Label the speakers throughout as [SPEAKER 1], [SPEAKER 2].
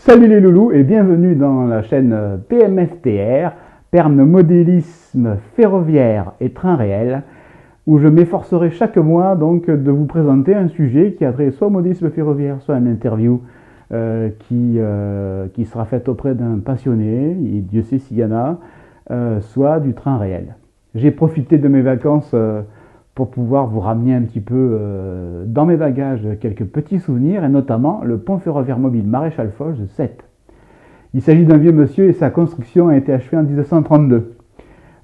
[SPEAKER 1] Salut les loulous et bienvenue dans la chaîne PMFTR, Pernmodélisme ferroviaire et train réel, où je m'efforcerai chaque mois donc de vous présenter un sujet qui a trait soit au modélisme ferroviaire, soit une interview qui sera faite auprès d'un passionné, et Dieu sait s'il y en a, soit du train réel. J'ai profité de mes vacances pour pouvoir vous ramener un petit peu dans mes bagages quelques petits souvenirs, et notamment le pont ferroviaire mobile Maréchal Foch de Sète. Il s'agit d'un vieux monsieur et sa construction a été achevée en 1932.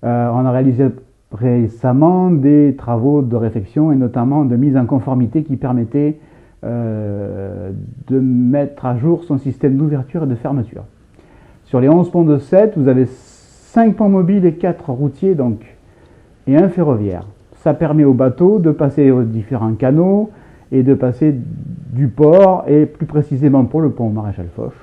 [SPEAKER 1] On a réalisé récemment des travaux de réfection et notamment de mise en conformité qui permettaient de mettre à jour son système d'ouverture et de fermeture. Sur les 11 ponts de Sète, vous avez 5 ponts mobiles et 4 routiers donc, et un ferroviaire. Ça permet aux bateaux de passer aux différents canaux et de passer du port, et plus précisément pour le pont Maréchal Foch,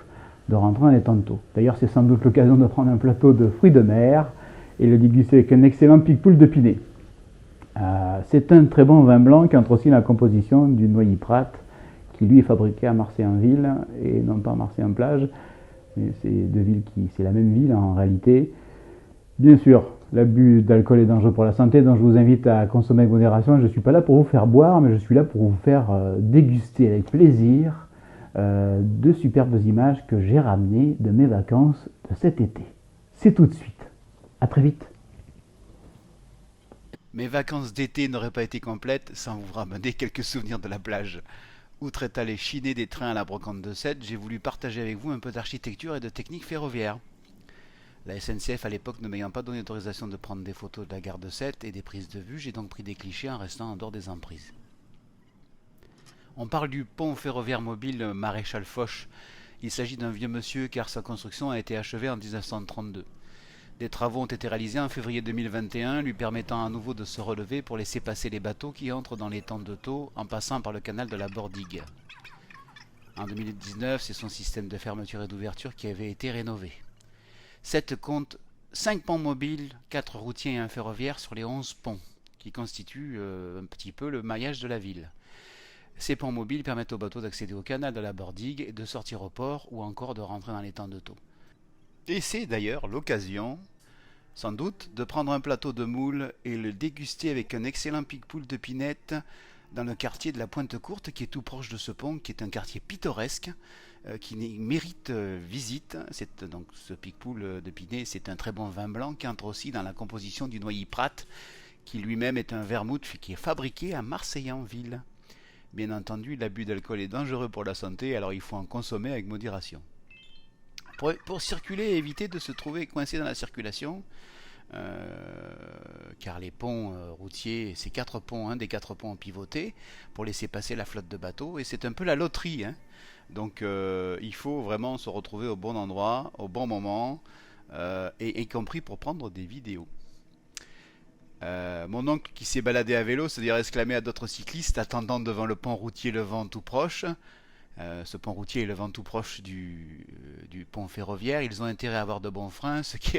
[SPEAKER 1] de rentrer dans les temps de taux. D'ailleurs, c'est sans doute l'occasion de prendre un plateau de fruits de mer et le déguster avec un excellent pic-poule de Pinet. C'est un très bon vin blanc qui entre aussi dans la composition du Noilly Prat, qui lui est fabriqué à Marseille-en-Ville et non pas à Marseille-en-Plage. C'est la même ville en réalité. Bien sûr, l'abus d'alcool est dangereux pour la santé, donc je vous invite à consommer avec modération. Je ne suis pas là pour vous faire boire, mais je suis là pour vous faire déguster avec plaisir de superbes images que j'ai ramenées de mes vacances de cet été. C'est tout de suite. À très vite.
[SPEAKER 2] Mes vacances d'été n'auraient pas été complètes sans vous ramener quelques souvenirs de la plage. Outre être allé chiner des trains à la brocante de Sète, j'ai voulu partager avec vous un peu d'architecture et de technique ferroviaire. La SNCF à l'époque ne m'ayant pas donné autorisation de prendre des photos de la gare de Sète et des prises de vue, j'ai donc pris des clichés en restant en dehors des emprises. On parle du pont ferroviaire mobile Maréchal Foch. Il s'agit d'un vieux monsieur car sa construction a été achevée en 1932. Des travaux ont été réalisés en février 2021, lui permettant à nouveau de se relever pour laisser passer les bateaux qui entrent dans les temps de taux en passant par le canal de la Bordigue. En 2019, c'est son système de fermeture et d'ouverture qui avait été rénové. Sète compte 5 ponts mobiles, 4 routiers et un ferroviaire sur les 11 ponts, qui constituent un petit peu le maillage de la ville. Ces ponts mobiles permettent aux bateaux d'accéder au canal de la Bordigue, de sortir au port ou encore de rentrer dans les temps de taux. Et c'est d'ailleurs l'occasion, sans doute, de prendre un plateau de moules et le déguster avec un excellent pic-poule de Pinette dans le quartier de la Pointe-Courte, qui est tout proche de ce pont, qui est un quartier pittoresque, qui mérite visite. Donc ce pic-poule de Pinet, c'est un très bon vin blanc qui entre aussi dans la composition du Noilly Prat, qui lui-même est un vermouth qui est fabriqué à Marseille-en-Ville. Bien entendu, l'abus d'alcool est dangereux pour la santé, alors il faut en consommer avec modération. Pour circuler et éviter de se trouver coincé dans la circulation, car les ponts routiers, c'est 4 ponts, des 4 ponts ont pivoté pour laisser passer la flotte de bateaux, et c'est un peu la loterie. Donc il faut vraiment se retrouver au bon endroit, au bon moment, et y compris pour prendre des vidéos. Mon oncle qui s'est baladé à vélo, c'est-à-dire exclamé à d'autres cyclistes attendant devant le pont routier le vent tout proche. Ce pont routier est le vent tout proche du pont ferroviaire. Ils ont intérêt à avoir de bons freins, ce qui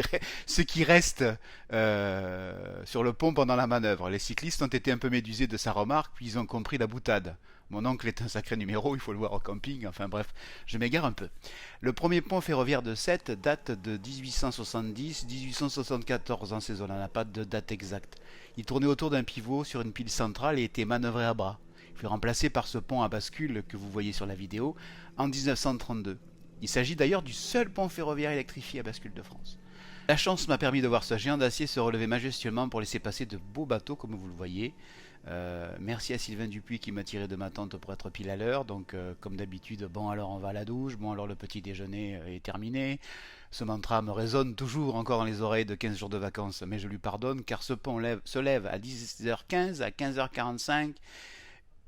[SPEAKER 2] reste sur le pont pendant la manœuvre. Les cyclistes ont été un peu médusés de sa remarque, puis ils ont compris la boutade. Mon oncle est un sacré numéro, il faut le voir au camping, enfin bref, je m'égare un peu. Le premier pont ferroviaire de Sète date de 1870-1874 en ces zones, on n'a pas de date exacte. Il tournait autour d'un pivot sur une pile centrale et était manœuvré à bras. Il fut remplacé par ce pont à bascule que vous voyez sur la vidéo en 1932. Il s'agit d'ailleurs du seul pont ferroviaire électrifié à bascule de France. La chance m'a permis de voir ce géant d'acier se relever majestueusement pour laisser passer de beaux bateaux comme vous le voyez. Merci à Sylvain Dupuis qui m'a tiré de ma tente pour être pile à l'heure. Donc comme d'habitude, bon alors on va à la douche, bon alors le petit déjeuner est terminé. Ce mantra me résonne toujours encore dans les oreilles de 15 jours de vacances, mais je lui pardonne car ce pont se lève à 10h15, à 15h45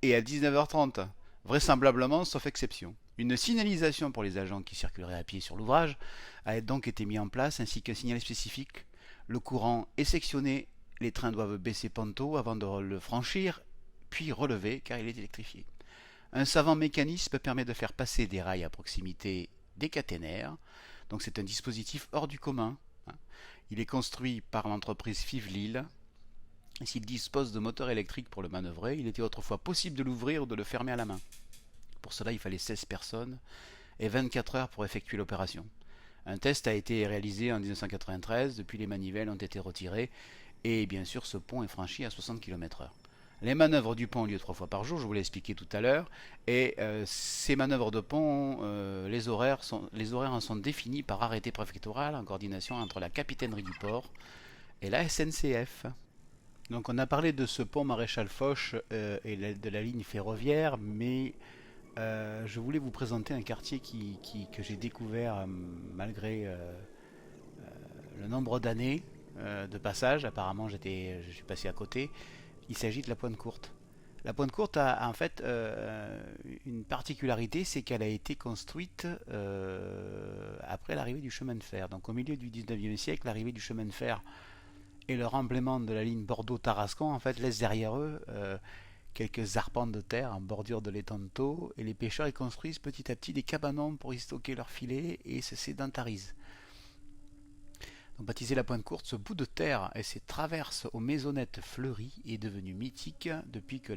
[SPEAKER 2] et à 19h30, vraisemblablement sauf exception. Une signalisation pour les agents qui circuleraient à pied sur l'ouvrage a donc été mise en place, ainsi qu'un signal spécifique. Le courant est sectionné, les trains doivent baisser panneau avant de le franchir, puis relever car il est électrifié. Un savant mécanisme permet de faire passer des rails à proximité des caténaires, donc c'est un dispositif hors du commun. Il est construit par l'entreprise Five-Lille. S'il dispose de moteurs électriques pour le manœuvrer, il était autrefois possible de l'ouvrir ou de le fermer à la main. Pour cela, il fallait 16 personnes et 24 heures pour effectuer l'opération. Un test a été réalisé en 1993, depuis les manivelles ont été retirées, et bien sûr ce pont est franchi à 60 km/h. Les manœuvres du pont ont lieu 3 fois par jour, je vous l'ai expliqué tout à l'heure, et ces manœuvres de pont, les horaires en sont définis par arrêté préfectoral en coordination entre la capitainerie du port et la SNCF. Donc on a parlé de ce pont Maréchal Foch et de la ligne ferroviaire, mais je voulais vous présenter un quartier que j'ai découvert malgré le nombre d'années de passage. Apparemment je suis passé à côté. Il s'agit de la Pointe Courte. La Pointe Courte a en fait une particularité, c'est qu'elle a été construite après l'arrivée du chemin de fer. Donc au milieu du 19e siècle, l'arrivée du chemin de fer et le remblaiement de la ligne Bordeaux-Tarascon en fait laissent derrière eux quelques arpents de terre en bordure de l'étang de Thau, et les pêcheurs y construisent petit à petit des cabanons pour y stocker leurs filets et se sédentarisent. Donc, baptisé la Pointe Courte, ce bout de terre et ses traverses aux maisonnettes fleuries est devenu mythique depuis que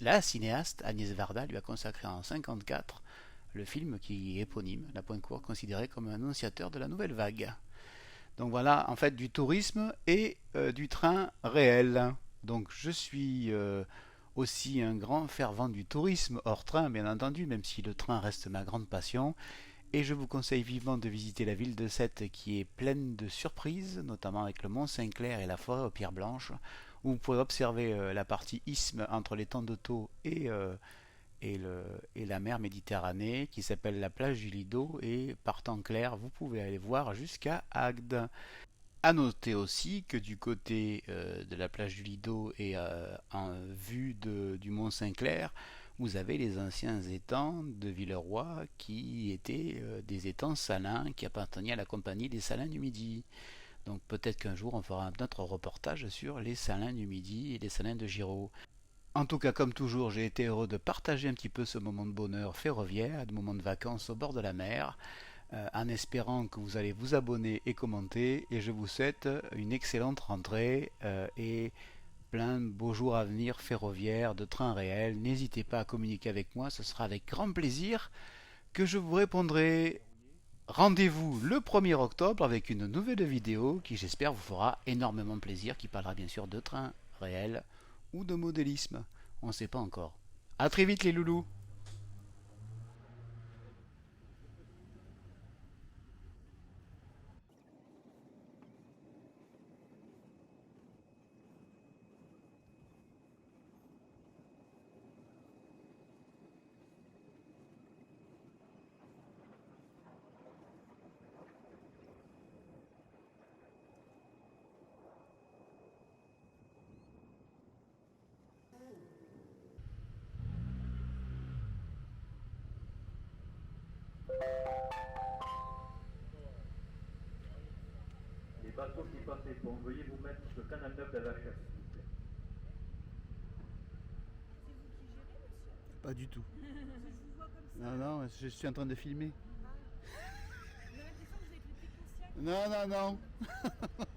[SPEAKER 2] la cinéaste Agnès Varda lui a consacré en 1954 le film qui est éponyme, La Pointe Courte, considéré comme un annonciateur de la nouvelle vague. Donc voilà, en fait, du tourisme et du train réel. Donc je suis aussi un grand fervent du tourisme hors train, bien entendu, même si le train reste ma grande passion. Et je vous conseille vivement de visiter la ville de Sète qui est pleine de surprises, notamment avec le Mont Saint-Clair et la forêt aux pierres blanches, où vous pourrez observer la partie isthme entre l'étang de Thau et la mer Méditerranée, qui s'appelle la plage du Lido, et par temps clair, vous pouvez aller voir jusqu'à Agde. À noter aussi que du côté de la plage du Lido et en vue du Mont Saint-Clair, vous avez les anciens étangs de Villeroy qui étaient des étangs salins qui appartenaient à la compagnie des Salins du Midi. Donc peut-être qu'un jour on fera notre reportage sur les Salins du Midi et les Salins de Giraud. En tout cas, comme toujours, j'ai été heureux de partager un petit peu ce moment de bonheur ferroviaire, de moment de vacances au bord de la mer, en espérant que vous allez vous abonner et commenter, et je vous souhaite une excellente rentrée et plein de beaux jours à venir ferroviaires, de trains réels. N'hésitez pas à communiquer avec moi, ce sera avec grand plaisir que je vous répondrai. Rendez-vous le 1er octobre avec une nouvelle vidéo qui, j'espère, vous fera énormément plaisir, qui parlera bien sûr de trains réels ou de modélisme. On ne sait pas encore. A très vite les loulous.
[SPEAKER 3] Les bateaux qui passent les ponts, veuillez vous mettre sur le canal 9 de la chasse, s'il vous plaît.
[SPEAKER 4] C'est vous qui gérez, monsieur?
[SPEAKER 2] Pas du tout.
[SPEAKER 4] Je vous vois comme ça.
[SPEAKER 2] Non, non, je suis en train de filmer.
[SPEAKER 4] J'ai l'impression que vous êtes le technicien.
[SPEAKER 2] Non, non, non.